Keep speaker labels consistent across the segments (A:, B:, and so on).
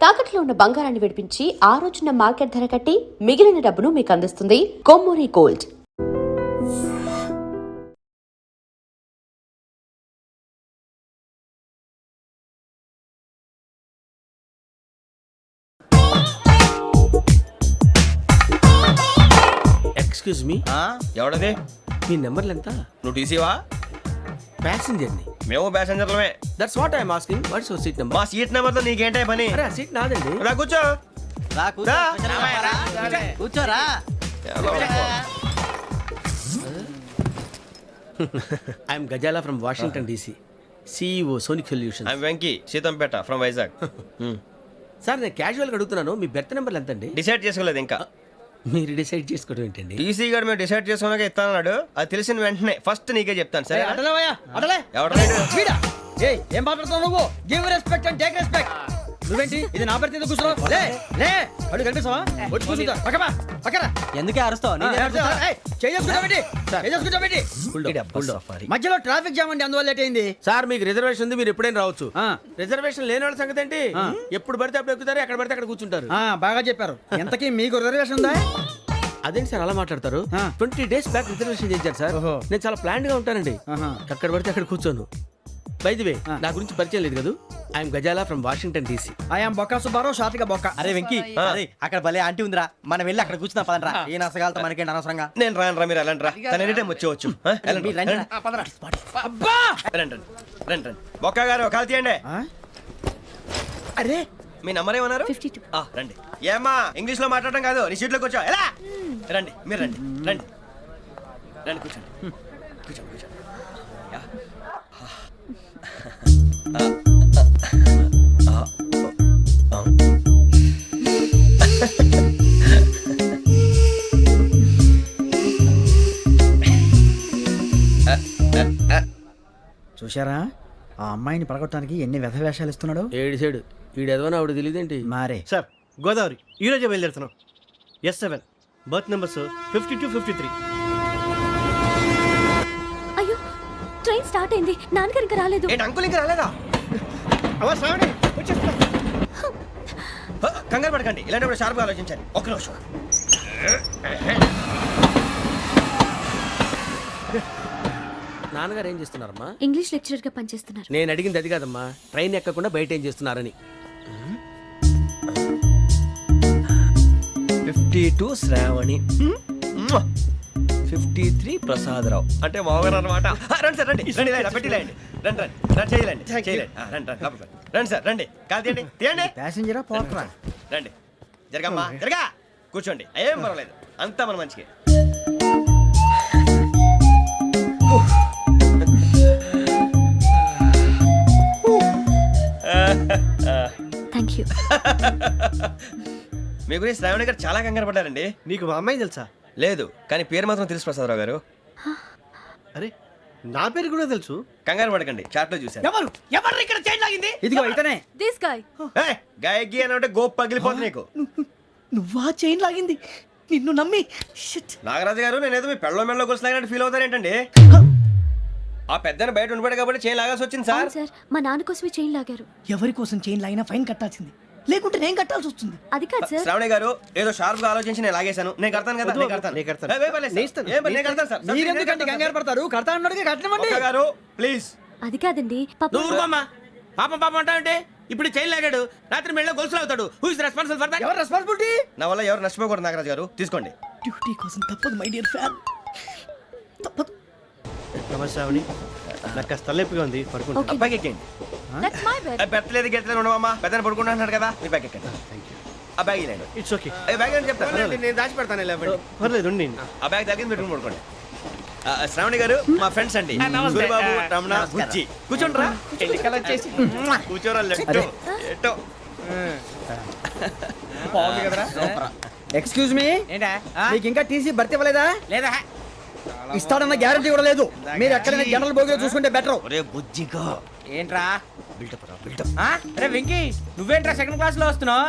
A: తాకట్లో ఉన్న బంగారాన్ని విడిపించి ఆ రోజున మార్కెట్ ధర కట్టి మిగిలిన డబ్బును మీకు అందిస్తుంది కొమ్మూరి గోల్డ్.
B: ఎక్స్క్యూజ్ మీ,
C: ఎవడది?
B: మీ నెంబర్లు ఎంత?
C: నువ్వు టీసీవా?
B: ప్యాసింజర్ ని.
C: మేము ప్యాసెంజర్లమే.
B: That's what I'm asking. What's your seat number?
C: మా సీట్ నెంబర్ తో నీకేంటే పని?
B: అరే ఆ సీట్ నాదండి.
C: రా కూర్చో. రా.
D: కూర్చోరా.
B: I'm Gazala from Washington DC, CEO Sonic Solutions.
C: I'm Venky, Seethampeta from Vizag.
B: Sir నేను క్యాజువల్ గా అడుగుతున్నాను, మీ బెర్త్ నెంబర్లు ఎంత అండి?
C: డిసైడ్ చేసుకోలేదు ఇంకా.
B: మీరు డిసైడ్ చేసుకోవడం ఏంటండి?
C: టీసీ గారు మేము డిసైడ్ చేసుకున్నాక ఇస్తానన్నాడు. అది తెలిసిన వెంటనే ఫస్ట్ నీకే చెప్తాను. సరే
D: అటలే
C: ఎవరు?
D: ఏం మాట్లాడుతున్నావు నువ్వు? Give respect and take respect. నువ్వేంటి ఇది నా పరిస్థితి ఎందుకు కూర్చున్నావు? లే లే అడు కనిపిస్తావా? వచ్చి కూర్చుంటా. పక్కమా పక్కరా.
E: ఎందుకే అరుస్తావు?
D: మధ్యలో ట్రాఫిక్ జామ్ అండి, అందువల్ల లేట్ అయింది.
B: సార్ మీకు రిజర్వేషన్ ఉంది, మీరు ఎప్పుడైనా రావచ్చు. రిజర్వేషన్ లేని వాళ్ళ సంగతి ఏంటి? ఎప్పుడు పడితే అప్పుడు ఎక్కుతారు, ఎక్కడ పడితే అక్కడ కూర్చుంటారు.
D: బాగా చెప్పారు. ఎంతకీ మీకు రిజర్వేషన్ ఉందా?
B: అదేంటి సార్ అలా మాట్లాడతారు? 20 days బ్యాక్ రిజర్వేషన్ చేశారు సార్. నేను చాలా ప్లాన్డ్ గా ఉంటానండి. అక్కడ పడితే అక్కడ కూర్చోను. బై ది వే, నా గురించి పరిచయం లేదు కదా. I'm Gazala from Washington DC.
D: I'm Bokka Subbarao, షాతిక బొక్క.
E: అరే వెంకీ, అరే అక్కడ భలే ఆంటీ ఉందిరా, మనం వెళ్ళి అక్కడ కూర్చున్నా పదనరా. ఏ నసగాలతో మనకేంటి అనవసరంగా.
C: నేను రాను రా, మీరు వెళ్ళండి రా. తన ఎనీ టైం వచ్చేవచ్చు. రండి. బొక్క గారు కాల్ తీయండి.
D: అరే
C: మీ నంబర్ ఏమన్నారు?
A: 52.
C: రండి. ఏమ్మా ఇంగ్లీష్ లో మాట్లాడడం కాదు, నీ సీట్లోకి వచ్చా. ఎలా రండి, మీరు రండి. రండి కూర్చోండి. యా.
D: చూశారా ఆ అమ్మాయిని పడగొట్టడానికి ఎన్ని వ్యధ వేషాలు ఇస్తున్నాడు?
B: ఏడు సైడు వీడు ఎదవని ఆవిడ తెలియదేంటి?
D: మారే
F: సార్ గోదావరి ఈరోజే బయలుదేరుతున్నాం. S7 berth numbers 52, 53.
A: అయ్యో, ట్రైన్ స్టార్ట్ అయింది. నాన్నగారు ఇంకా రాలేదు.
C: ఏంటి అంకుల్ ఇంకా రాలేదా?
F: శ్రావణి వచ్చేస్తున్నా.
C: కంగారు పడకండి, ఇలాంటప్పుడు షార్ప్గా ఆలోచించండి. ఒక్క నిమిషం.
B: నాన్నగారు ఏం చేస్తున్నారమ్మా?
A: ఇంగ్లీష్ లెక్చరర్ గా పనిచేస్తున్నారు.
B: నేను అడిగింది అది కాదమ్మా, ట్రైన్ ఎక్కకుండా బయట ఏం చేస్తున్నారని.
C: 52 శ్రావణి, 53 ప్రసాదరావు. అంటే మామగారు అనమాట. రండి సార్, రండి పెట్టి రండి చేయలేండి. రండి సార్, రండి. కాదు తీయండి.
D: ప్యాసింజరా పోట్రా.
C: రండి, జరగమ్మా, జరగా కూర్చోండి. ఏం పర్వాలేదు, అంతా మన మంచికి.
A: Thank you.
C: మీ గురించి శ్రావణి గారు చాలా కంగారు పడ్డారండి.
F: నీకు మా అమ్మాయి తెలుసా?
C: లేదు, కానీ పేరు మాత్రం తెలుసు ప్రసాదరావు గారు.
F: అరే నా పేరు కూడా తెలుసు.
C: కంగారు పడకండి, చాట్ లో చూశాను.
D: ఎవరు ఇక్కడ చైన్ లాగింది? ఇదిగో ఇతనే.
A: This guy.
C: గాయకి అని అంటే గోప్ పగిలిపోతుంది నీకు.
D: నువ్వా చైన్ లాగింది? నిన్ను నమ్మి.
C: నాగరాజు గారు, నేనేదో మీ పెళ్ళ మెళ్ళలో గురిసిలాగినట్టు ఫీల్ అవుతారు ఏంటండి? ఆ పెద్దని బయట ఉండిపోయాడు కాబట్టి చైన్ లాగాల్సి వచ్చింది సార్.
A: సార్, మా నాన్న కోసమే చైన్ లాగారు.
D: ఎవరి కోసం చైన్ లాగినా ఫైన్ కట్టాల్సింది, లేకుంటే నేను కట్టాల్సి వస్తుంది.
A: అది కాదు సార్.
C: శ్రావణి గారు ఏదో షార్ప్ గా ఆలోచించి నేను లాగేశాను. నేను కడతాను కదా.
F: నేను కడతాను.
C: నేను కడతాను సార్.
D: మీరెందుకంటే కంగారు పడతారు? కడతా అన్నాడుగా, కట్టమండి.
C: ఒక్క గారు ప్లీజ్.
A: అది కాదండి.
B: నువ్వు ఊరుకోమ్మా. పాపం అంటావంటే? ఇప్పుడు చైన్ లాగాడు, రాత్రి మెళ్ళ గొలుసులు అవుతాడు. Who is responsible for that?
D: ఎవరు రెస్పాన్సిబిలిటీ?
C: నా వల్ల ఎవరు నష్టపోకూడదు నాగరాజు గారు, తీసుకోండి.
D: డ్యూటీ కోసం తప్పదు మై డియర్ ఫ్యాన్, తప్పదు.
F: నమస్తే శ్రావణి, నాకు కాస్త తలెప్పిగా ఉంది, పడుకుంటా.
C: అబ్బాయికి ఎక్కండి.
A: That's my bed.
C: పెట్టలేదు గెట్టలేదు ఉండవమ్మా. పెద్దని పడుకుంటున్నాడు కదా, మీ బ్యాగ్ ఎక్కండి. ఆ బ్యాగ్ ఇలాండి.
F: It's okay.
C: బ్యాగ్ అని చెప్తాను,
B: నేను దాచి పెడతాను.
F: పర్లేదు ఉండి.
C: ఆ బ్యాగ్ తగ్గింది పెట్టుకుని పడుకోండి. శ్రావణి గారు మా ఫ్రెండ్స్ అండి, గురుబాబు, రమణ, బుజ్జి. కూర్చోండిరా. కూర్చోరా. ఎట్టో
D: బాగుంది కదరా. ఎక్స్క్యూజ్ మీ, మీకు ఇంకా టీసీ భర్తీ ఇవ్వలేదా?
E: లేదా
D: ఇస్తాడన్న గ్యారంటీ కూడా లేదు. మీరు ఎక్కడైనా జనరల్ బోగిలో చూసుకుంటే బెటర్.
C: ఒరే బుజ్జిగా,
E: ఏంట్రా అరే వెంకీ, నువ్వేంట్రా సెకండ్ క్లాస్ లో వస్తున్నావు?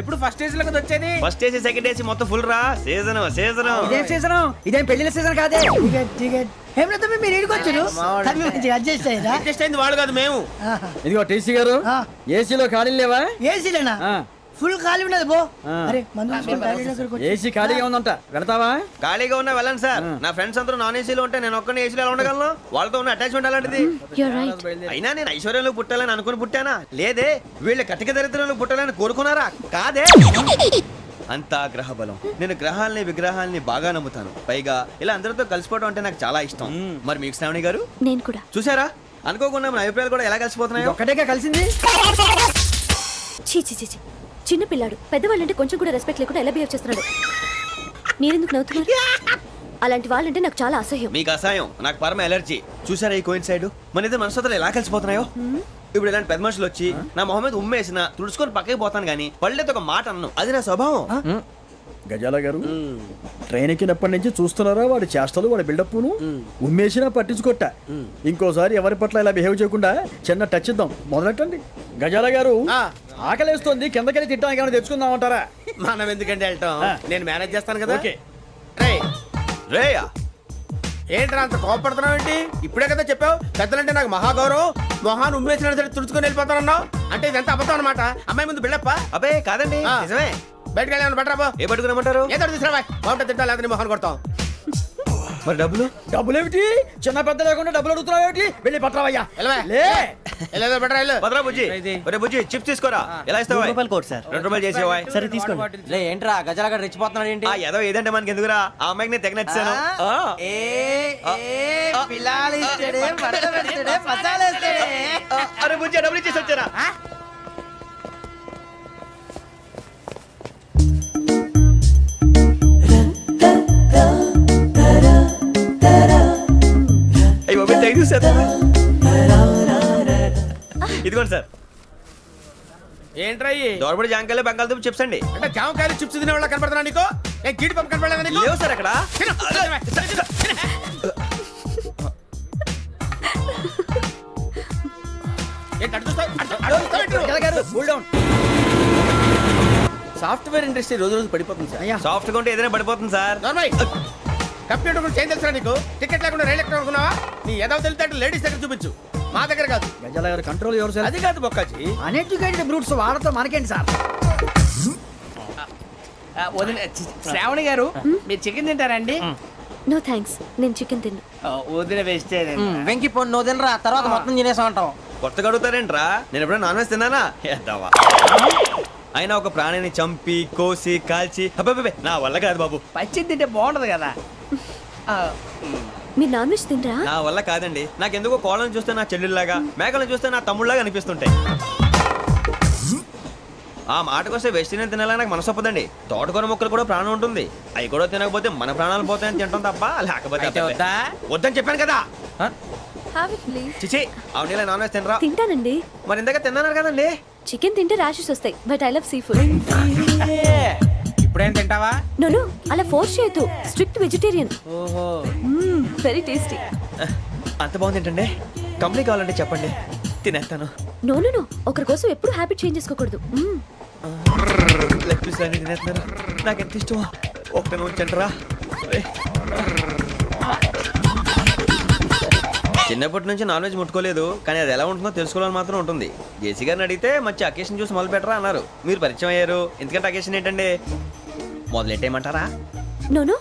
E: ఎప్పుడు ఫస్ట్ ఏసీ లో వచ్చేది?
C: ఫస్ట్ ఏసీ సెకండ్ ఏసీ మొత్తం ఫుల్ రా. సీజన్
D: ఇదేం సీజన్? ఇదేం పెళ్లిన సీజన్ కాదే. మీరు ఇడికొచ్చారు, అడ్జస్ట్
B: అడ్జస్ట్ అయింది వాళ్ళు కాదు, మేము.
D: ఇదిగో టీసీ గారు, ఏసీలో ఖాళీ లేవా? ఏసీలేనా? ఫుల్ ఖాళీ ఉన్నది బో అరే ఏసీ ఖాళీగా ఉందంట వెళతావా?
C: ఖాళీగా ఉన్నా వెళ్ళండి సార్. నా ఫ్రెండ్స్ అందరూ నాన్ ఏసీలో ఉంటే నేను ఒక్కనే ఏసీలో ఎలా ఉండగలను? వాళ్ళతో ఉన్న అటాచ్మెంట్ అలాంటిది.
A: You're right.
C: అయినా నేను ఐశ్వర్యంలో పుట్టాలని అనుకుని పుట్టానా? లేదే. వీళ్ళ కటిక దరిద్రంలో పుట్టాలని కోరుకున్నారా? కాదే. అంతా గ్రహ బలం. నేను గ్రహాలని విగ్రహాలని బాగా నమ్ముతాను. పైగా ఇలా అందరితో కలిసిపోవడం అంటే నాకు చాలా ఇష్టం. మరి మీకు శ్రావణి గారు
A: నేను కూడా.
C: చూసారా? అనుకోకుండా మన అభిప్రాయాలు కూడా ఎలా కలిసిపోతున్నాయో.
D: ఒక్కటేగా కలిసింది.
A: చీ చీ చీ చీ. చిన్న పిల్లాడు పెద్దవాళ్ళంటే కొంచెం కూడా రెస్పెక్ట్ లేకుండా ఎలా బిహేవ్ చేస్తున్నాడు. మీరెందుకు నవ్వుతున్నారు? అలాంటి వాళ్ళంటే నాకు చాలా అసహ్యం.
C: మీకు అసహాయం, నాకు పరమ ఎలర్జీ. చూసారా ఈ కోయిన్సైడ్? మన ఇద్దరు మనస్తత్వాలు ఎలా కలిసిపోతున్నాయో. ఇప్పుడు ఇలాంటి పెద్ద మనుషులు వచ్చి నా మొహం మీద ఉమ్మేసిన తుడుచుకొని పక్కకి పోతాను కానీ పళ్ళేతో ఒక మాట అన్ను. అది నా స్వభావం.
D: గజాల గారు ట్రైన్ ఎక్కినప్పటి నుంచి చూస్తున్నారా వాడి చేష్టలు, వాడి బిల్డప్ను? ఉమ్మేసినా పట్టించుకోట. ఇంకోసారి ఎవరి పట్ల ఇలా బిహేవ్ చేయకుండా చిన్న టచ్ ఇద్దాం. మొదలెట్టండి. గజాల గారు ఆకలేస్తోంది, కిందకెళ్ళి తిట్టడానికి ఏమైనా తెచ్చుకుందామంటారా?
B: మనం ఎందుకంటే వెళ్తాం, నేను మేనేజ్ చేస్తాను కదా.
D: ఓకే.
C: రేయా
B: ఏంట్రా అంత కోపడుతున్నావు ఏంటి? ఇప్పుడే కదా చెప్పావు పెద్దలంటే నాకు మహాగౌరవం, మొహాన్ని ఉమ్మేసిన సరే తుడుచుకొని వెళ్ళిపోతానన్నావు. అంటే ఇదంతా అబద్ధం అనమాట. అమ్మాయి ముందు బిళ్ళప్ప.
C: అబ్బే కాదండి,
B: ఆ.
C: నిజమే.
B: బయటకు వెళ్ళాను బట్రాబో.
C: ఏ పట్టుకురమ్మంటారు?
B: ఏదో తీసుకురా బాగుంటుంది తింటా లేదా మొహాన్ని కొడతాం.
C: మరి డబ్బులు?
D: డబ్బులేమిటి? చిన్న పెద్ద లేకుండా డబ్బులు అడుగుతున్నావు ఏమిటి? వెళ్ళి పట్టరావయ్యా.
B: వెళ్ళవా?
D: లే.
B: వెళ్ళేదో బట్రా వెళ్ళు.
C: భద్రా బుజ్జి, ఒరే బుజ్జి చిప్స్ తీసుకోరా. ఎలా ఇస్తావా?
F: Court sir.
C: 2 రూపాయలు చేసేవా?
F: సరే తీసుకోండి.
E: లే ఏంట్రా గజాలగా రెచ్చిపోతున్నాడు ఏంటి?
C: ఆ ఏదో ఏదంటే మనకి ఎందుకురా? ఆ అమ్మాయికి నేను తెగ నచ్చాను. అరే బుజ్జి డబ్బులు ఇచ్చేసి వచ్చారా? అయ్యో తెగ చూసేస్తా. ఇదిగోండి సార్.
B: ఏంట్రా ఇయ్యి?
C: దోరబడి జాంకాయలు బంగాళదుంప చిప్స్ అండి.
B: అంటే జామకాయలు చిప్స్ తినే వాళ్ళ కనపడుతున్నా నీకు? ఏ గీడి పంపు కనపడలేదా నీకు?
C: లేవు సార్ అక్కడ.
B: తిను, తిను. ఏంటి అటు చూస్తావు? అటు చూస్తావు ఏంటి?
D: గజాల గారు కూల్ డౌన్.
B: సాఫ్ట్వేర్ ఇండస్ట్రీ రోజు రోజు పడిపోతుంది సార్.
D: అయ్యా
C: సాఫ్ట్ గా ఉంటే ఏదైనా పడిపోతుంది సార్.
B: నార్మల్ కంప్యూటర్ గురించి ఏం తెలుసా నీకు? టికెట్ లేకుండా రైలు ఎక్కడ అనుకున్నావా? నీ ఏదో తెలితే లేడీస్ దగ్గర చూపించు, మా దగ్గర కాదు.
D: గజాల గారు కంట్రోల్ ఎవరు సార్?
B: అది కాదు బొక్కాజీ.
D: అన్ఎడ్యుకేటెడ్ బ్రూట్స్ వాడతాం మనకేంటి సార్?
E: శ్రావణి గారు మీరు చికెన్ తింటారండి?
A: నో థ్యాంక్స్, నేను చికెన్ తిన్ను.
E: వదిన వేస్తే వెంకి పొన్ను నువ్వు తినరా, తర్వాత మొత్తం తినేసా ఉంటాం.
C: కొత్తగా అడుగుతారేంట్రా? నేను ఎప్పుడైనా నాన్ వెజ్ తిన్నానా? ఎద్దావా. అయినా ఒక ప్రాణిని చంపి కోసి కాల్చి అబ్బబ్బే నా వల్ల కాదు బాబు.
E: పచ్చి తింటే బాగుంటది కదా.
A: మీరు నాన్ వెజ్ తినరా?
C: నా వల్ల కాదండి. నాకెందుకో కోళ్ళని చూస్తే నా చెల్లెళ్ళలాగా, మేకలను చూస్తే నా తమ్ముళ్ళలాగా అనిపిస్తుంటాయి. ఆ మాటకొస్తే వెస్టిరియన్ తినాలని నాకు మనసు ఒప్పదండి. తోటకూర మొక్కలు కూడా ప్రాణం ఉంటుంది. అవి కూడా తినకపోతే మన ప్రాణాలు పోతాయని తింటాం తప్ప లేకపోతే
E: అయితే వద్దా?
C: వద్దని చెప్పాను కదా.
A: Have it please.
C: చిచి అవునీ నాన్ వెజ్ తినరా?
A: తింటానండి.
C: మరి ఇందాక తిన్నాను కదండి.
A: చికెన్ తింటే ర్యాషెస్ వస్తాయి, but I love sea food.
E: ఇప్పుడేం తింటావా?
A: నో అలా ఫోర్స్ చేయొద్దు. Strict vegetarian.
E: ఓహో
A: వెరీ టేస్టీ.
C: అంత బాగుంది ఏంటండి? కంపెనీ కావాలంటే చెప్పండి, తినేస్తాను.
A: నో ఒకరి కోసం ఎప్పుడు హ్యాబిట్ చేంజ్ చేసుకోకూడదు.
C: లెగ్ పీస్ అన్ని తినేస్తున్నారు. నాకు ఎంత ఇష్టమో. ఒకటే ఉంచండిరా. చిన్నప్పటి నుంచి నాన్ వెజ్ ముట్టుకోలేదు, కానీ అది ఎలా ఉంటుందో తెలుసుకోవాలని మాత్రం ఉంటుంది. జేసీ గారిని అడిగితే మంచి అకేషన్ చూసి మొదలు పెట్టరా అన్నారు. మీరు పరిచయం అయ్యారు. ఎందుకంటే అకేషన్ ఏంటండి? మొదలెట్టేయమంటారా?
A: నో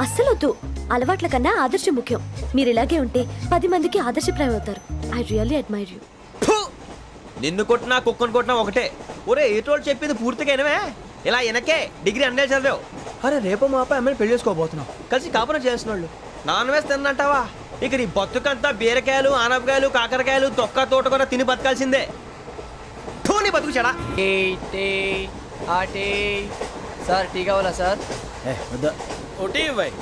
A: అస్సలు వద్దు. అలవాట్ల కన్నా ఆదర్శం ముఖ్యం. మీరు ఇలాగే ఉంటే 10 మందికి ఆదర్శప్రాయం అవుతారు. I really admire you.
C: నిన్ను కొట్టినా కుక్కను కొట్టినా ఒకటే. ఒరే ఏటోళ్ళు చెప్పింది పూర్తిగా వినవే. ఇలా వెనకే డిగ్రీ అన్నేళ్ళు చదివావు. అరే రేపు మా అబ్బాయి అమ్మని పెళ్లి చేసుకోబోతున్నావు. కలిసి కాపురం చేసిన వాళ్ళు నాన్ వెజ్ తిన్నంటావా? ఇక నీ బతుకంతా బీరకాయలు, ఆనపకాయలు, కాకరకాయలు, తొక్క తోట కూడా తిని బతకాల్సిందే. నీ బతుకు చెడా.
E: సార్ టీ కావాలా సార్?
B: ఒకటి ఇవ్వాయి.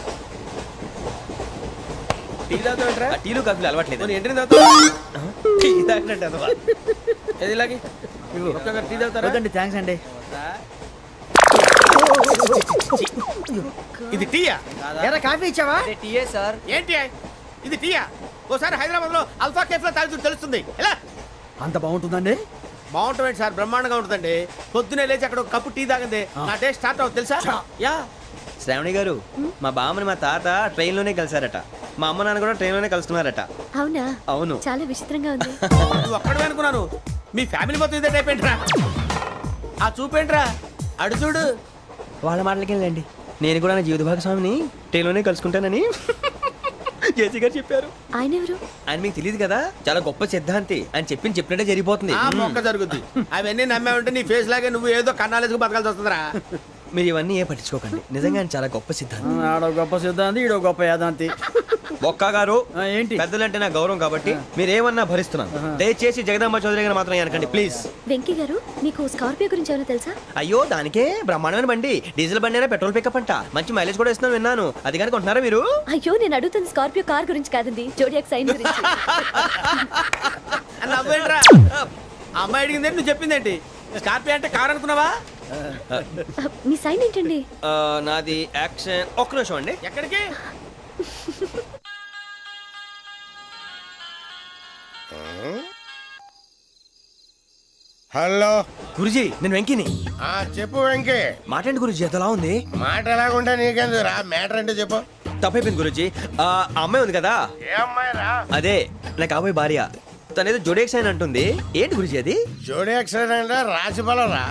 B: టీ తాగుతావేంట్రా?
C: ఆ టీలు కాఫీలు అలవాట్లేదు.
B: ఎంట్రీ తాగుతావా?
C: టీ తాగినట్టు అదవా.
B: ఏది ఇలాగే ఒక్కొక్కరు టీ తాగుతారా?
D: వద్దండి, థ్యాంక్స్ అండి.
B: ఇది టీయా?
D: ఎరా కాఫీ ఇచ్చావా?
E: టీయే సార్.
B: ఏంటి ఇది టీయా? ఓసారి హైదరాబాద్ లో అల్ఫా కేఫ్ లో తాగుతూ తెలుస్తుంది. ఎలా
D: అంత బాగుంటుందండి?
B: బాగుంటుంది సార్, బ్రహ్మాండంగా ఉంటుందండి. పొద్దునే లేచి అక్కడ ఒక కప్పు టీ తాగింది నా డే స్టార్ట్ అవుతుంది తెలుసా? యా.
C: శ్రావణి గారు, మా బామ్మని మా తాత ట్రైన్ లోనే కలిసారట. మా అమ్మ నాన్న కూడా ట్రైన్ లోనే కలుస్తున్నారట.
A: అవునా?
C: అవును.
A: చాలా విచిత్రంగా ఉంది.
B: నువ్వు ఒక్కడే అనుకున్నాను, మీ ఫ్యామిలీ మొత్తం ఇదే టైప్ ఏంట్రా? ఆ చూపేంట్రా అడు చూడు.
C: వాళ్ళ మాటలకి వెళ్ళండి. నేను కూడా నా జీవిత భాగస్వామిని ట్రైన్లోనే కలుసుకుంటానని జేసీ గారు చెప్పారు.
A: ఆయన ఎవరు?
C: ఆయన మీకు తెలియదు కదా, చాలా గొప్ప సిద్ధాంతి అని చెప్పినట్టే జరిగిపోతుంది.
B: ఆ మొక్క జరుగుద్ది. అవన్నీ నమ్మే ఉంటే నీ ఫేస్ లాగే నువ్వు ఏదో కన్నాలేసుకు బతకాల్సి వస్తుందిరా.
C: మీరు ఇవన్నీ ఏ పట్టించుకోకండి, నిజంగా ఆయన చాలా గొప్ప సిద్ధాంతి.
D: ఆడో గొప్ప సిద్ధాంతి, ఈడో గొప్ప యాదాంతి.
C: ఒక్క గారు
D: ఏంటి?
C: పెద్దలంటే నా గౌరవం కాబట్టి మీరు ఏమన్నా భరిస్తున్నాను. దయచేసి జగదాంబ చౌదరి గారు మాత్రం అనకండి ప్లీజ్.
A: వెంకీ గారు మీకు స్కార్పియో గురించి ఏమైనా తెలుసా?
C: అయ్యో దానికే బ్రహ్మాండమైన బండి, డీజిల్ బండి అయినా పెట్రోల్ పికప్ అంట, మంచి మైలేజ్ కూడా ఇస్తున్నాను విన్నాను. అది కానీ కొంటున్నారా మీరు?
A: అయ్యో నేను అడుగుతుంది స్కార్పియో కార్ గురించి కాదండి, జోడియాక్ సైన్ గురించి.
B: నవ్వేంట్రా? అమ్మాయి అడిగింది నువ్వు చెప్పిందేంటి? స్కార్పియో అంటే కార్ అనుకున్నావా?
A: మీ సైన్ ఏంటండి?
C: నాది యాక్షన్. ఒక్క నిమిషం అండి.
B: ఎక్కడికి?
G: హలో
C: గురుజీ నేను వెంకిని.
G: చెప్పు వెంకీ.
C: మాట్లాడండి గురుజీ, ఎంతలా ఉంది?
G: మాట ఎలాగుంటా నీకెందుకు రా, మ్యాటర్ అంటే చెప్పు.
C: తప్పైపోయింది గురుజీ. ఆ అమ్మాయి ఉంది కదా,
G: ఏ అమ్మాయి రా?
C: అదే నా కాబోయే భార్య. తనేదో జోడేక్స్ అని అంటుంది. ఏంటి గురుజీ అది?
G: జోడి యాక్సిడెంట్ రాసి బలరా.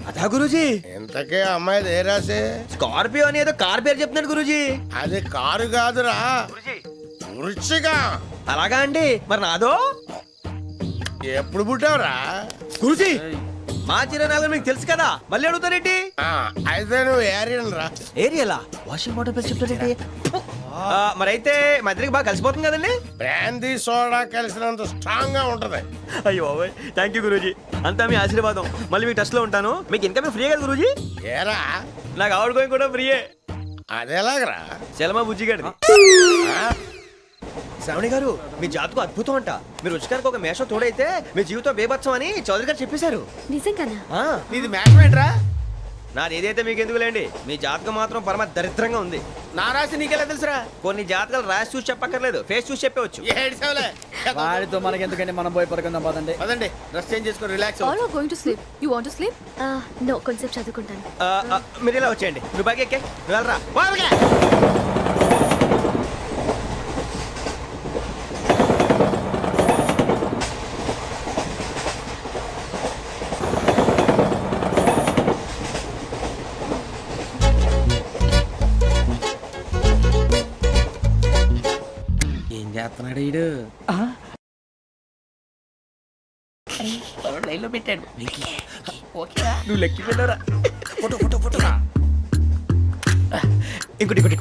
C: అదా గురుజీ?
G: ఇంతకే అమ్మాయిది ఏ రాసి?
C: స్కార్పియో అని ఏదో కార్ పేరు చెప్తున్నాడు గురుజీ.
G: అది కారు కాదురా, వృచ్చిక.
C: అలాగా అండి, మరి నాదో?
G: ఎప్పుడు పుట్టావురా?
C: గురుజీ మా చిరునాలు మీకు తెలుసు కదా, మళ్ళీ అడుగుతారేంటి?
G: అయితే నువ్వు ఏరియన్ రా.
C: ఏరియలా? వాషింగ్ వాటర్ పేరు చెప్తారేంటి? మరైతే మా ఇద్దరికి బాగా కలిసిపోతుంది కదండి.
G: బ్రాందీ సోడా కలిసినంత స్ట్రాంగ్ గా ఉంటది.
C: అయ్యో థ్యాంక్ యూ గురూజీ, అంతా మీ ఆశీర్వాదం. మళ్ళీ మీకు టచ్ లో ఉంటాను. మీకు ఇన్కమ్ ఫ్రీ కదా గురూజీ?
G: ఏరా
C: నాకు అవుట్ గోయింగ్ కూడా ఫ్రీయే.
G: అదెలాగరా?
C: చలమా బుజ్జి గారిది. శ్రావణి గారు మీ జాతకు అద్భుతం అంట. మీరు రుచికారికి ఒక మేషం తోడైతే మీ జీవితం బేబత్సం అని చౌదరి గారు చెప్పేశారు.
A: నిజంగానా?
B: నీది మ్యాటర్ ఏంట్రా?
C: నాది ఏదైతే మీకు ఎందుకులేండి, మీ జాతకం మాత్రం పరమ దరిద్రంగా ఉంది.
B: నా రాసి నీకెలా తెలుసురా?
C: కొన్ని జాతకాలు రాసి చూసి చెప్పక్కర్లేదు, ఫేస్ చూసి చెప్పవచ్చు.
B: ఏడ్చావులే.
D: వాడితో మనకి ఎందుకంటే మనం పోయి పడుకుందాం పదండి.
B: పదండి, డ్రెస్ చేంజ్ చేసుకొని relax.
H: All are going to sleep. You want to sleep?
A: No, కొంచెం చదువుకుంటాను.
C: మీరు ఇలా వచ్చేయండి. నువ్వు బాగా ఎక్కే, నువ్వు వెళ్ళరా.
B: వాళ్ళకే. ఏం చేస్తున్నాడు ఈడు? లైన్లో పెట్టాడు. నువ్వు లెక్కి వెళ్ళరా.
C: Photo photo photo. ఇంకోటి ఇంకోటి.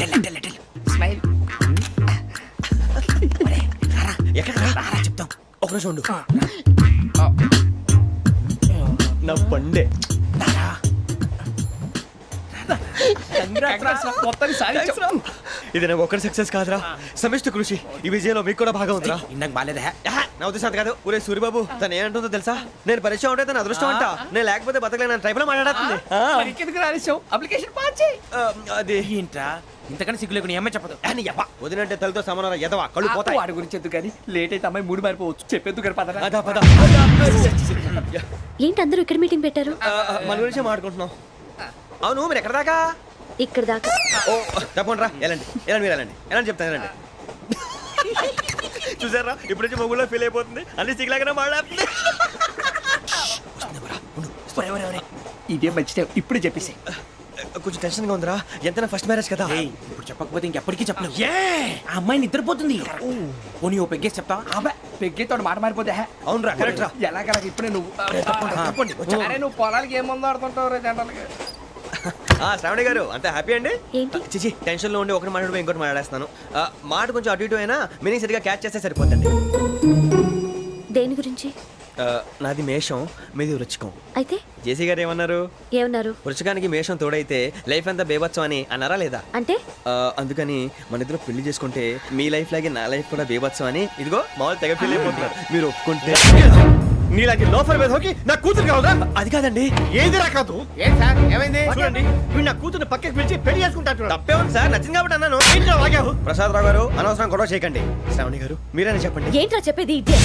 B: స్మైల్.
C: ఎక్కడ రా చెప్తాం. ఒక నిమిషం ఉండు. నా పండే. ఇది నాకు ఒక్కరి సక్సెస్ కాదురా, సమిష్టి కృషి. ఈ విజయంలో మీకు కూడా భాగం ఉందిరా.
B: ఇందాక బాగాలేదా?
C: నా ఉద్దేశం అంత కాదు. ఊరే సూరిబాబు తను ఏమంటుందో తెలుసా? నేను పరిచయం ఉంటే తన అదృష్టం అంట. నేను లేకపోతే బతకలేను ట్రైబ్ లో మాట్లాడుతుంది.
B: ఇంకెందుకు రాలేసావు? అప్లికేషన్ పాస్ చేయి.
C: అది
B: ఏంట్రా ఇంతకన్నా సిగ్గు లేకుండా ఏమై చెప్పదు.
C: వదినంటే తలతో సమానం ఎదవా, కళ్ళు పోతాయి.
B: వాడి గురించి ఎందుకు కానీ లేట్ అయితే అమ్మాయి మూడు మారిపోవచ్చు. చెప్పేందుకు కానీ పదరా.
C: అదా పద.
A: ఏంటి అందరూ ఇక్కడ మీటింగ్ పెట్టారు?
C: మన గురించే మాట్లాడుకుంటున్నాం. అవును మీరు ఎక్కడ దాకా?
A: ఇక్కడ దాకా.
C: ఓ తప్పకుండా రా, వెళ్ళండి వెళ్ళండి, మీరు వెళ్ళండి వెళ్ళండి, చెప్తాను వెళ్ళండి. చూసారా ఇప్పుడు నుంచి మొగుల్లో ఫీల్ అయిపోతుంది, అన్ని సిగ్లాగానే మాట్లాడుతుంది.
B: ఇదే మంచి ఇప్పుడు చెప్పేసి.
C: కొంచెం టెన్షన్ గా ఉందిరా, ఎంతైనా ఫస్ట్ మ్యారేజ్ కదా.
B: ఇప్పుడు చెప్పకపోతే ఇంకెప్పటికీ చెప్పలేవు. ఆ అమ్మాయి నిద్రపోతుంది. పోనీ ఓ పెగ్గేసి చెప్తా. పెగ్గేతో మాట మారిపోతే.
C: అవునురా కరెక్ట్ రా.
B: ఎలాగలా ఇప్పుడే నువ్వు అరే నువ్వు పొలాలకి ఏం ముందు ఆడుతుంటావు రే జనరల్గా.
C: శ్రావణి గారు అంత హ్యాపీ అండి?
A: ఏంటి?
C: చిచి టెన్షన్ లో ఉండి ఒకటి మాట్లాడిపోయి ఇంకోటి మాట్లాడేస్తాను. మాట కొంచెం అటు ఇటు అయినా మీనింగ్ సరిగా క్యాచ్ చేస్తే సరిపోతుంది.
A: దేని గురించి?
C: నాది మేషం, మీది వృచ్చికం.
A: అయితే
C: జేసీ గారు ఏమన్నారు?
A: ఏమన్నారు?
C: వృచ్చికానికి మేషం తోడైతే లైఫ్ అంతా బేబత్సం అని అన్నారా లేదా?
A: అంటే
C: అందుకని మన ఇద్దరు పెళ్లి చేసుకుంటే మీ లైఫ్ లాగే నా లైఫ్ కూడా బేబత్సం అని ఇదిగో మామూలు తెగ ఫీల్ అయిపోతున్నారు. మీరు ఒప్పుకుంటే
F: నీలాంటి లోఫర్ మీద హోకి నా కూతురు కావదా?
C: అది కాదండి.
F: ఏది రాకాదు.
B: ఏం సార్ ఏమైంది?
F: చూడండి వీడు నా కూతురు పక్కకి పిలిచి పెళ్లి చేసుకుంటాడు.
C: తప్పే ఉంది సార్, నచ్చింది కాబట్టి అన్నాను.
F: వాగావు.
C: ప్రసాద్ రావు గారు అనవసరం గొడవ చేయకండి. శ్రావణి గారు మీరైనా చెప్పండి.
A: ఏంట్రా చెప్పేది? ఇదే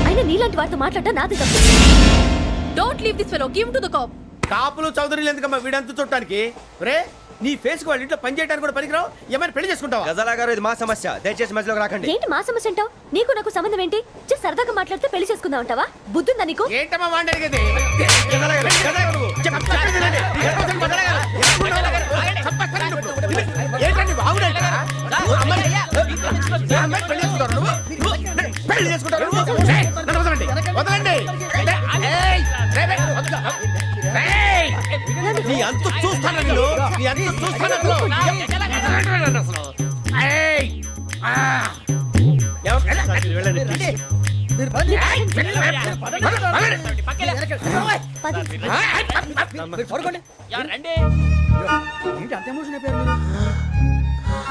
A: అయినా నీలాంటి వారితో మాట్లాడటం నాది తప్పు.
H: Don't leave this fellow. Give him to the cop.
B: కాపులు చౌదరులు ఎందుకమ్మా వీడంతా చుట్టానికి రే నీ ఫేస్ వాళ్ళ ఇంట్లో పని చేయడానికి కూడా పనికిరావు ఏమైనా పెళ్లి చేసుకుంటావా
C: గజాలా గారు ఇది మా సమస్య దయచేసి మధ్యలోకి రాకండి
A: ఏంటి మా సమస్య అంటావు? నీకు నాకు సంబంధం ఏంటి? జస్ట్ సరదాగా మాట్లాడితే పెళ్లి చేసుకుందాం అంటావా? బుద్ధుందా నీకు?
B: ఏంటమ్మా వాడిని అడిగేది ఏంటండి బాగుండేట పెళ్లి చేసుకుంటారు వదలండి నీ అంత చూస్తాను నీ అంత చూస్తాను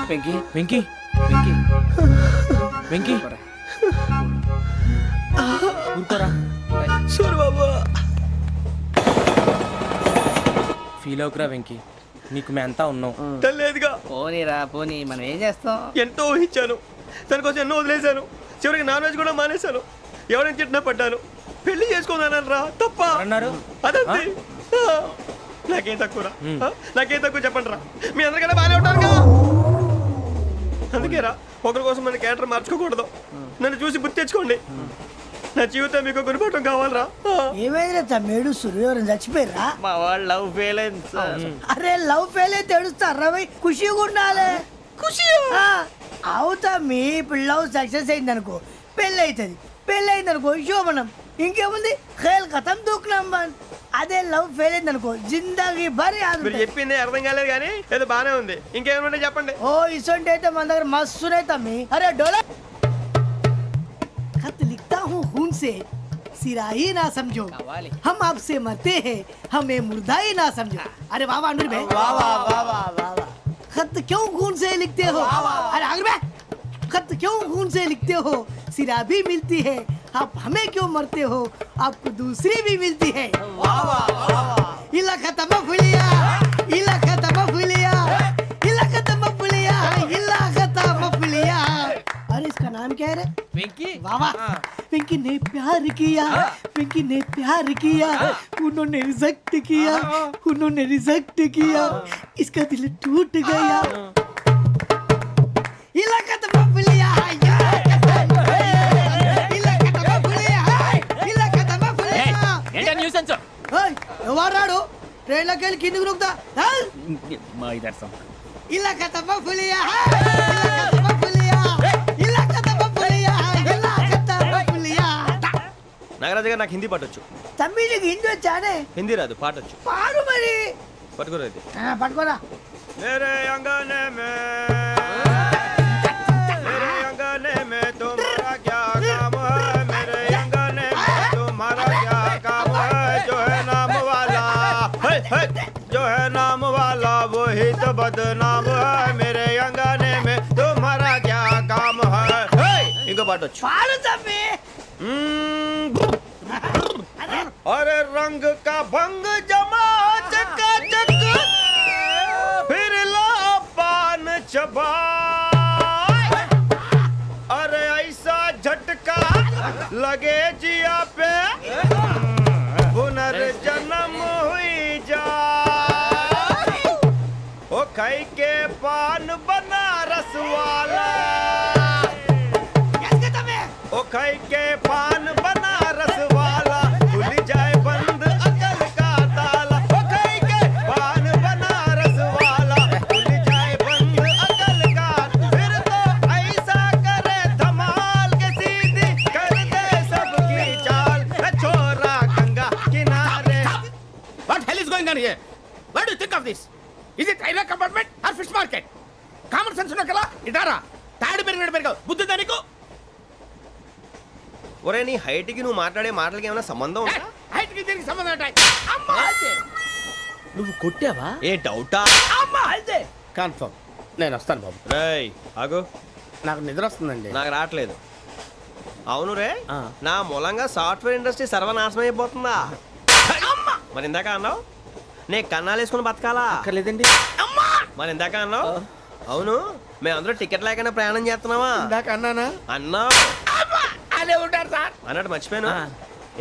E: వెంకీ వెంకీ వెంకీ వెంకీ ఊరుకోరా ఫీల్ అవుకురా వెంకీ నీకు మేమంతా ఉన్నాం
C: తెలియదుగా
E: పోనీరా పోనీ మనం ఏం చేస్తాం
C: ఎంతో ఊహించాను దానికోసం ఎన్నో వదిలేశాను చివరికి నాన్ వెజ్ కూడా మానేశాను ఎవరైనా తిట్టినా పడ్డాను పెళ్లి చేసుకున్నాను రా తప్ప
E: అన్నారు
C: అదంతే నాకేం తక్కువ నాకేం తక్కువ చెప్పండి రా మీ అందరికన్నా బాగానే ఉంటారు కదా అందుకే రా ఒకరి కోసం మన క్యారెక్టర్ మార్చుకోకూడదు నన్ను చూసి గుర్తు తెచ్చుకోండి నా జీవితం మీకు గురిపటం కావాలరా
I: ఏమైనా తమ్మేడు సూర్యవరం చచ్చిపోయిరా
C: మా వాళ్ళు లవ్ ఫెయిల్ అయింది
I: అరే లవ్ ఫెయిల్ అయితే ఏడుస్తారా భయ్ ఖుషిగా ఉండాలి ఖుషి అవుతా మీ ఇప్పుడు లవ్ సక్సెస్ అయింది అనుకో పెళ్ళి అవుతుంది పెళ్ళి అయింది అనుకో శోభనం ఇంకేముంది ఖేల్ కథం దూకునాం బాన్ అదే లవ్ ఫెయిల్ అయింది అనుకో జిందాగీ భారీ
C: మీరు చెప్పింది అర్థం కాలేదు కానీ ఏదో బానే ఉంది ఇంకేమైనా చెప్పండి
I: ఓ ఇసొంటి అయితే మన దగ్గర మస్తునే తమ్మి అరే డోలా खत लिखता हूँ खून से सिरा ही ना समझो हम आपसे मरते हैं हमें मुर्दा ही ना समझो अरे वाह वाह अनुर भाई वाह वाह वाह वाह वाह खत क्यों खून से लिखते हो अरे अनुर भाई खत क्यों खून से लिखते हो सिरा भी मिलती है आप हमें क्यों मरते हो आपको दूसरी भी मिलती है वाह वाह वाह इला खत्म फुलिया इला खत्म फुलिया इला खत्म फुलिया इला खत्म फुलिया अरे इसका नाम क्या है रे
E: వెంకీ
I: वाह वाह पिंकी ने प्यार किया पिंकी ने प्यार किया उन्होंने रिजेक्ट किया उन्होंने रिजेक्ट किया इसका दिल टूट गया इलाका तो बबलिया इलाका तो बबलिया इलाका तो बबलिया
E: ఏంటా న్యూసెన్స్
I: ओए ఎవరాడు ట్రైన్ లోకి వెళ్ళి కిందికి రుకుతా
E: మా ఇదర్సం
I: ఇలాకా तो बबलिया इलाका तो बबलिया इलाका तो बबलिया इलाका तो बबलिया
C: నాగరాజు గారు నాకు హిందీ పాటొచ్చు
I: తమ్మి నీకు హిందీ వచ్చానే
C: హిందీ రాదు పాటొచ్చు
I: పాడు మరి
C: పట్టుకోలేదు
I: పట్టుకోరా
C: मेरे अंगने में मेरे अंगने में तुम्हारा क्या काम है मेरे अंगने में तुम्हारा क्या काम है जो है नाम वाला जो है नाम वाला वही तो बदनाम है मेरे अंगने में तुम्हारा क्या काम है इनको बाटो
I: పాడు తమ్మి
C: अरे रंग का भंग जमा चकाचक फिर ला पान चबा अरे ऐसा झटका लगे जिया पे पुनर्जन्म हुई जा ओ खाई के पान बनारस वाला ओ खाई के पान बनारस वाला खुल जाए बंद अकल का ताला ओ खाई के पान बनारस वाला खुल जाए बंद अकल का फिर तो ऐसा करे धमाल के सीधी कर दे सबकी चाल छोरा गंगा किनारे
B: What hell is going on here? What do you think of this? Is it railway compartment or fish market? Common sense ఉన్న కదా ఇటారా తాడు పెరిగావు బుద్ధి దానికి
C: ఒరే నీ హైట్ కి నువ్వు మాట్లాడే మాటలకి ఏమైనా సంబంధం ఉందా
B: హైట్ కి దీనికి సంబంధం ఉంటాయి అమ్మా నువ్వు కొట్టావా
C: ఏ డౌటా
B: అమ్మా అయితే కన్ఫర్మ్ నేను వస్తాను బాబు
C: రేయ్ ఆగు
B: నాకు నిద్ర వస్తుందండి
C: నాకు రావట్లేదు అవును రే నా మూలంగా సాఫ్ట్వేర్ ఇండస్ట్రీ సర్వనాశనం అయిపోతుందా మరి ఇందాక అన్నావు నే కన్నాలు వేసుకుని బతకాలా
B: అక్కర్లేదండి
C: మరి ఇందాక అన్నావు అవును మేమందరూ టికెట్ లేకుండా ప్రయాణం చేస్తున్నావా
B: ఇందాక అన్నానా
C: అన్నావు
B: అదే ఉంటారు సార్
C: అన్నట్టు మర్చిపోయాను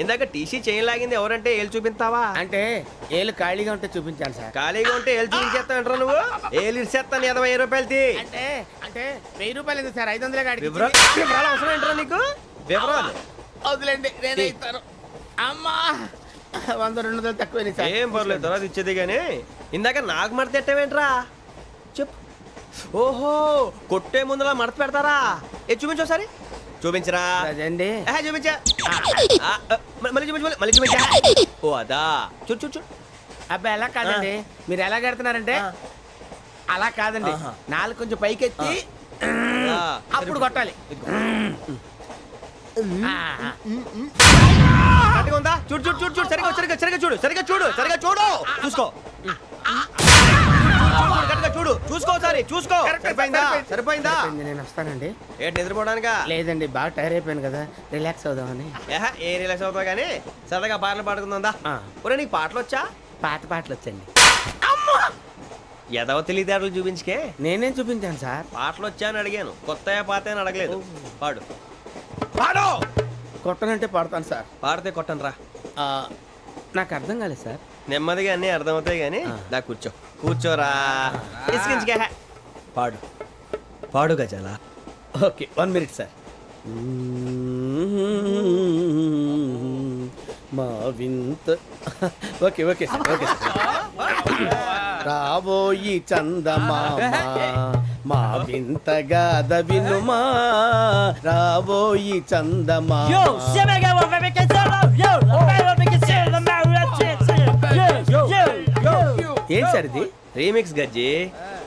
C: ఇందాక టీసీ చైన్ లాగింది ఎవరంటే ఏళ్ళు చూపిస్తావా?
B: అంటే ఏళ్ళు ఖాళీగా ఉంటే చూపించాలి సార్.
C: ఖాళీగా ఉంటే ఏళ్ళు చూపించేస్తా అంటారు నువ్వు. ఏళ్ళు ఇచ్చేస్తాను 20 రూపాయలు తీ.
B: అంటే 1000 రూపాయలు ఎందుకు సార్? 500 కాడికి
C: వివరాలు అవసరం ఏంటరా నీకు? వివరాలు
B: వదిలేండి, నేనే ఇస్తాను. అమ్మా 100-200 తక్కువ సార్.
C: ఏం పర్లేదు, తర్వాత ఇచ్చేది కానీ ఇందాక నాకు మడత ఎట్టవేంట్రా చెప్పు. ఓహో, కొట్టే ముందులా మడత పెడతారా? ఏ చూపించు ఒకసారి. చూపించరా.
B: అదండి.
C: చూపించా. మళ్ళీ చూపించు, మళ్ళీ చూపించా. ఓ అదా, చూడు చూడు చూడు.
B: అబ్బాయి ఎలా కాదండి, మీరు ఎలా కడుతున్నారంటే అలా కాదండి. నాలుగు కొంచెం పైకెత్తి అప్పుడు కొట్టాలి.
C: కరెక్ట్గా ఉందా? చూడు చూడు చూడు చూడు. సరిగా సరిగా సరిగా చూడు, సరిగా చూడు, సరిగా చూడు. చూసుకో, కరెక్ట్గా చూడు, చూసుకో ఒకసారి చూసుకో. సరిపోయిందా? సరిపోయిందా?
B: నేను వస్తానండి.
C: ఏంటి నిద్రపోవడానికా?
B: లేదండి, బాగా టైర్ అయిపోయాను కదా, రిలాక్స్ అవుదామని.
C: ఏ రిలాక్స్ అవుతావు కానీ సరదాగా పాటలు పాడుకుందా? ఒరే నీకు పాటలు వచ్చా?
B: పాత పాటలు వచ్చండి.
C: ఎదవ తెలివితేటలు చూపించుకే.
B: నేనేం చూపించాను సార్?
C: పాటలు వచ్చా అని అడిగాను, కొత్త పాత అని అడగలేదు. పాడు పాడు.
B: కొట్టనంటే పాడతాను సార్.
C: పాడితే కొట్టను రా.
B: నాకు అర్థం కాలేదు సార్.
C: నెమ్మదిగా అన్నీ అర్థమవుతాయి కానీ దా కూర్చో. కూర్చోరా. ఇసుకించుకే. పాడు పాడు గజాల.
B: Okay, 1 minute sir. మా వింత. Okay okay sir, okay sir. రాబోయి చందమామ మా వింతగా వినుమా, రాబోయి చందమామ. ఏంటి సార్ ఇది?
C: రీమిక్స్ గజ్జి.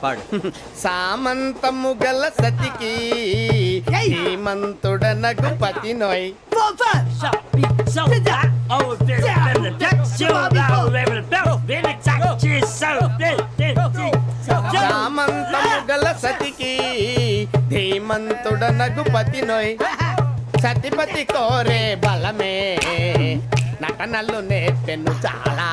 C: పాడు.
B: సామంతము గల సతికి హేమంతుడనగు పతి నోయ్. సామంతము గల సతికి ధీమంతుడనగు పతి నోయ్. సతిపతి కోరే బలమే నటనలు నేర్పెను చాలా.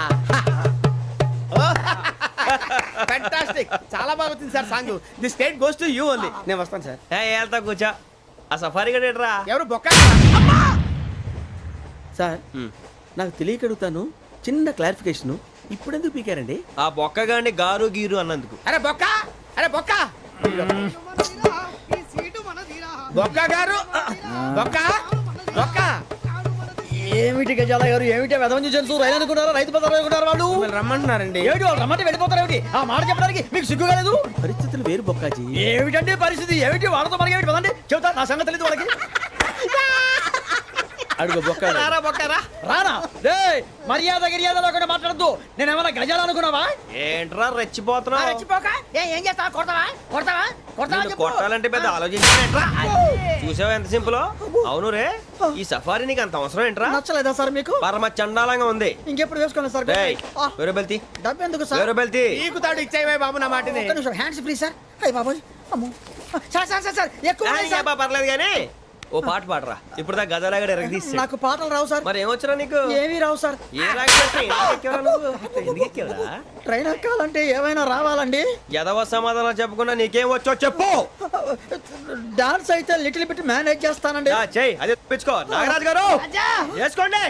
B: ఫ్యాంటాస్టిక్, చాలా బాగా వచ్చింది sir song. The state goes to you only. నేను వస్తాను సార్.
C: వెళ్తా కూర్చో. ఆ సఫారీ గడేట్రా.
B: ఎవరు బొక్క సార్? నాకు తెలియక అడుగుతాను, చిన్న క్లారిఫికేషన్. ఇప్పుడు ఎందుకు పీకారండి?
C: ఆ బొక్కగాండి గారు గీరు అన్నందుకు.
B: అరే బొక్క, అరే బొక్క, బొక్క గారు, బొక్క బొక్క.
D: ఏమిటి గజాల గారు, ఏమిటి వెదవం చూసాను రైలు అనుకున్నారా, రైతు బజార్ అనుకున్నారు వాళ్ళు?
B: రమ్మంటున్నారండి.
D: ఏమిటి వాళ్ళు రమ్మంటే వెళ్ళిపోతారు? ఏమిటి ఆ మాట చెప్పడానికి మీకు సిగ్గు కాలేదు?
B: పరిస్థితులు వేరు బొక్కాజీ.
D: ఏమిటండి పరిస్థితి? ఏమిటి వాళ్ళతో మనకి ఏమిటి పదండి, చెబుతా నా సంగతి తెలియదు వాళ్ళకి.
B: అడుగు బొక్క.
C: రారా బొక్కరా.
D: రానా రే, మర్యాద గిర్యాద లేకుండా మాట్లాడద్దు. నేను ఏమన్నా గజాలు అనుకున్నావా?
C: ఏంట్రా రెచ్చిపోతున్నావు?
D: రెచ్చిపోక ఏం చేస్తావా? కొడతావా కొడతావా కొడతావా
C: నిన్ను
D: చెప్పు.
C: కొట్టాలంటే పెద్ద ఆలోచించానేంట్రా. చూసావా ఎంత సింపుల్? అవును రే, ఈ సఫారీ నీకు అంత అవసరం ఏంట్రా?
D: నచ్చలేదా సార్ మీకు?
C: పరమ చండాలంగా ఉంది.
D: ఇంకెప్పుడు వేసుకోండి సార్.
C: రేయ్, వేరే బెల్తి,
D: డబ్బు ఎందుకు సార్?
C: వేరే బెల్తి.
B: నీకు తాడు ఇచ్చాయి బాబు నా మాటని.
D: ఒక్క నిమిషం, హ్యాండ్స్ ఫ్రీ సార్. అయ్యి బాబోయ్, అమ్మో సార్ సార్ సార్ సార్ ఎక్కువ ఉన్నాయి సార్.
C: పర్లేదు కానీ ఓ పాట పాడరా. ఇప్పుడు దా గదలాగడ ఎరగదీసి.
D: నాకు పాటలు రావు సార్.
C: మరి ఏమొచ్చరా నీకు?
D: ఏమీ రావు సార్.
C: ఏ రాకపోతే ఎందుకు ఎక్కేవరా నువ్వు? ఎందుకు ఎక్కేవరా?
D: ట్రైన్ ఎక్కాలంటే ఏమైనా రావాలండి?
C: ఎదవ సమాధానం చెప్పకుండా నీకేం వచ్చో చెప్పు.
D: డాన్స్ అయితే లిటిల్ బిట్ మేనేజ్ చేస్తానండి.
C: చెయ్యి, అదే తెప్పించుకో. నాగరాజు గారు వేసుకోండి.